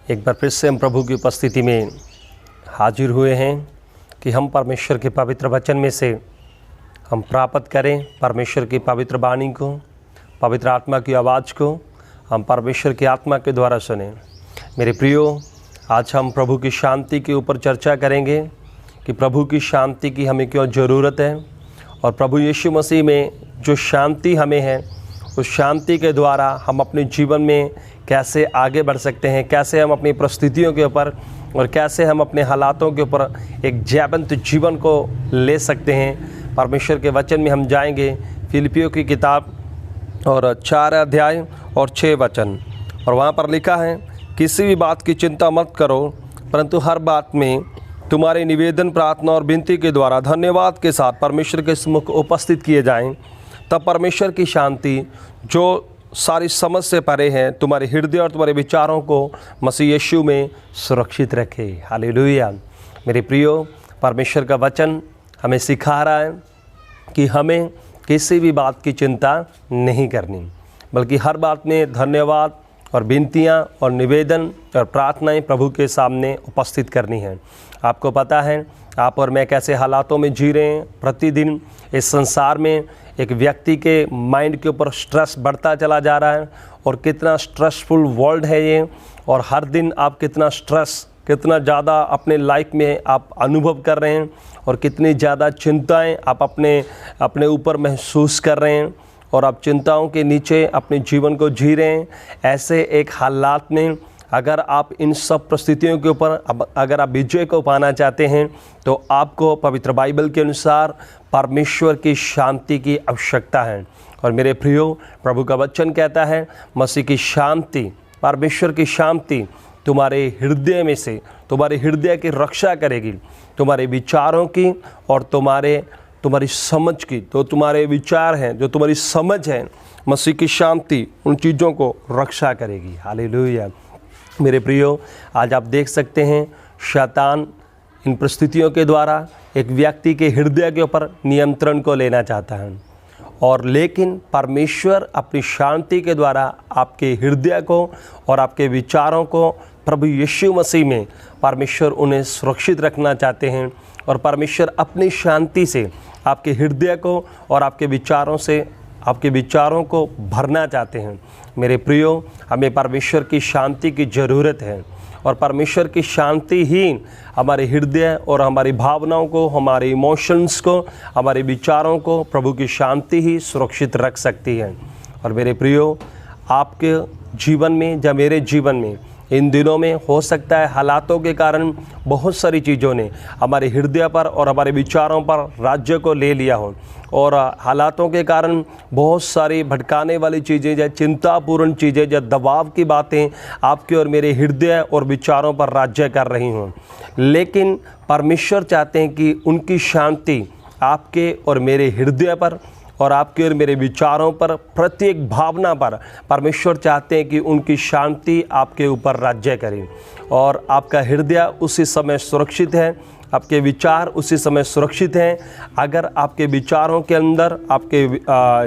एक बार फिर से हम प्रभु की उपस्थिति में हाजिर हुए हैं कि हम परमेश्वर के पवित्र वचन में से हम प्राप्त करें परमेश्वर की पवित्र वाणी को, पवित्र आत्मा की आवाज़ को हम परमेश्वर की आत्मा के द्वारा सुनें। मेरे प्रियो, आज हम प्रभु की शांति के ऊपर चर्चा करेंगे कि प्रभु की शांति की हमें क्यों ज़रूरत है और प्रभु यीशु मसीह में जो शांति हमें है उस शांति के द्वारा हम अपने जीवन में कैसे आगे बढ़ सकते हैं, कैसे हम अपनी परिस्थितियों के ऊपर और कैसे हम अपने हालातों के ऊपर एक जीवंत जीवन को ले सकते हैं। परमेश्वर के वचन में हम जाएंगे फिलिपियों की किताब और 4 अध्याय और 6 वचन, और वहाँ पर लिखा है, किसी भी बात की चिंता मत करो, परंतु हर बात में तुम्हारे निवेदन, प्रार्थना और विनती के द्वारा धन्यवाद के साथ परमेश्वर के सम्मुख उपस्थित किए जाएं। तब परमेश्वर की शांति जो सारी समझ से परे है तुम्हारे हृदय और तुम्हारे विचारों को मसीह यीशु में सुरक्षित रखे। हालेलुया। मेरे प्रियो, परमेश्वर का वचन हमें सिखा रहा है कि हमें किसी भी बात की चिंता नहीं करनी, बल्कि हर बात में धन्यवाद और विनतियाँ और निवेदन और प्रार्थनाएं प्रभु के सामने उपस्थित करनी है। आपको पता है आप और मैं कैसे हालातों में जी रहे हैं। प्रतिदिन इस संसार में एक व्यक्ति के माइंड के ऊपर स्ट्रेस बढ़ता चला जा रहा है और कितना स्ट्रेसफुल वर्ल्ड है ये, और हर दिन आप कितना ज़्यादा अपने लाइफ में आप अनुभव कर रहे हैं और कितनी ज़्यादा चिंताएं आप अपने ऊपर महसूस कर रहे हैं और आप चिंताओं के नीचे अपने जीवन को जी रहे हैं। ऐसे एक हालात में अगर आप इन सब परिस्थितियों के ऊपर अगर आप विजय को पाना चाहते हैं तो आपको पवित्र बाइबल के अनुसार परमेश्वर की शांति की आवश्यकता है। और मेरे प्रियो, प्रभु का वचन कहता है मसीह की शांति, परमेश्वर की शांति तुम्हारे हृदय में से तुम्हारे हृदय की रक्षा करेगी, तुम्हारे विचारों की और तुम्हारी समझ की। तो तुम्हारे विचार हैं, जो तुम्हारी समझ है, मसीह की शांति उन चीज़ों को रक्षा करेगी। हालेलुया। मेरे प्रियो, आज आप देख सकते हैं शैतान इन परिस्थितियों के द्वारा एक व्यक्ति के हृदय के ऊपर नियंत्रण को लेना चाहता है, और लेकिन परमेश्वर अपनी शांति के द्वारा आपके हृदय को और आपके विचारों को प्रभु यीशु मसीह में परमेश्वर उन्हें सुरक्षित रखना चाहते हैं। और परमेश्वर अपनी शांति से आपके हृदय को और आपके विचारों को भरना चाहते हैं। मेरे प्रियो, हमें परमेश्वर की शांति की ज़रूरत है, और परमेश्वर की शांति ही हमारे हृदय और हमारी भावनाओं को, हमारे इमोशंस को, हमारे विचारों को प्रभु की शांति ही सुरक्षित रख सकती है। और मेरे प्रियो, आपके जीवन में या मेरे जीवन में इन दिनों में हो सकता है हालातों के कारण बहुत सारी चीज़ों ने हमारे हृदय पर और हमारे विचारों पर राज्य को ले लिया हो, और हालातों के कारण बहुत सारी भटकाने वाली चीज़ें या चिंतापूर्ण चीज़ें या दबाव की बातें आपके और मेरे हृदय और विचारों पर राज्य कर रही हों। लेकिन परमेश्वर चाहते हैं कि उनकी शांति आपके और मेरे हृदय पर और आपके और मेरे विचारों पर, प्रत्येक भावना पर परमेश्वर चाहते हैं कि उनकी शांति आपके ऊपर राज्य करे, और आपका हृदय उसी समय सुरक्षित है, आपके विचार उसी समय सुरक्षित हैं अगर आपके विचारों के अंदर, आपके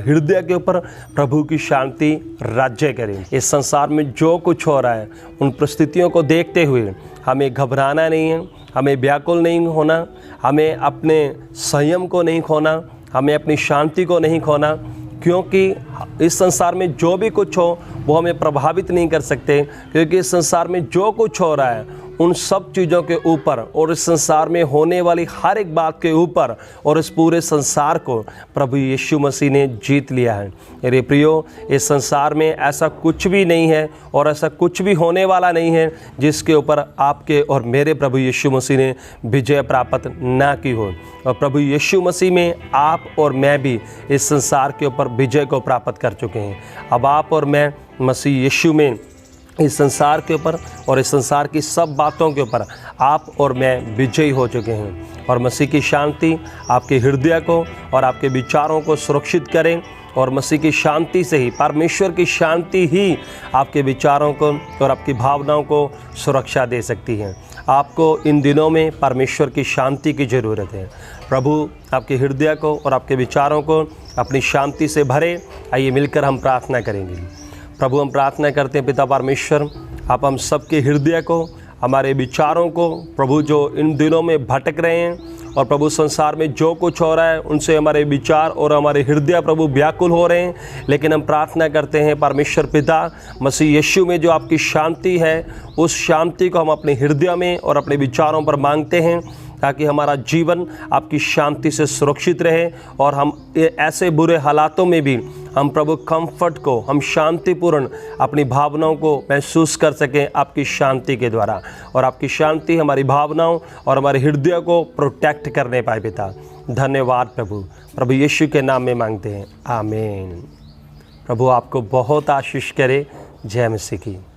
हृदय के ऊपर प्रभु की शांति राज्य करे। इस संसार में जो कुछ हो रहा है उन परिस्थितियों को देखते हुए हमें घबराना नहीं है, हमें व्याकुल नहीं होना, हमें अपने संयम को नहीं खोना, हमें अपनी शांति को नहीं खोना, क्योंकि इस संसार में जो भी कुछ हो वो हमें प्रभावित नहीं कर सकते, क्योंकि इस संसार में जो कुछ हो रहा है उन सब चीज़ों के ऊपर और इस संसार में होने वाली हर एक बात के ऊपर और इस पूरे संसार को प्रभु यीशु मसीह ने जीत लिया है। मेरे प्रियो, इस संसार में ऐसा कुछ भी नहीं है और ऐसा कुछ भी होने वाला नहीं है जिसके ऊपर आपके और मेरे प्रभु यीशु मसीह ने विजय प्राप्त ना की हो। और प्रभु यीशु मसीह में आप और मैं भी इस संसार के ऊपर विजय को प्राप्त कर चुके हैं। अब आप और मैं मसीह यीशु में इस संसार के ऊपर और इस संसार की सब बातों के ऊपर आप और मैं विजयी हो चुके हैं। और मसीह की शांति आपके हृदय को और आपके विचारों को सुरक्षित करें, और मसीह की शांति से ही, परमेश्वर की शांति ही आपके विचारों को और आपकी भावनाओं को सुरक्षा दे सकती है। आपको इन दिनों में परमेश्वर की शांति की ज़रूरत है। प्रभु आपके हृदय को और आपके विचारों को अपनी शांति से भरे। आइए मिलकर हम प्रार्थना करेंगे। प्रभु, हम प्रार्थना करते हैं पिता परमेश्वर, आप हम सबके हृदय को, हमारे विचारों को प्रभु, जो इन दिनों में भटक रहे हैं और प्रभु संसार में जो कुछ हो रहा है उनसे हमारे विचार और हमारे हृदय प्रभु व्याकुल हो रहे हैं, लेकिन हम प्रार्थना करते हैं परमेश्वर पिता, मसीह यीशु में जो आपकी शांति है, उस शांति को हम अपने हृदय में और अपने विचारों पर मांगते हैं, ताकि हमारा जीवन आपकी शांति से सुरक्षित रहे और हम ऐसे बुरे हालातों में भी हम प्रभु कंफर्ट को, हम शांतिपूर्ण अपनी भावनाओं को महसूस कर सकें आपकी शांति के द्वारा, और आपकी शांति हमारी भावनाओं और हमारे हृदय को प्रोटेक्ट करने पाए पिता। धन्यवाद प्रभु, प्रभु यीशु के नाम में मांगते हैं, आमीन। प्रभु आपको बहुत आशीष करे। जय मसीह की।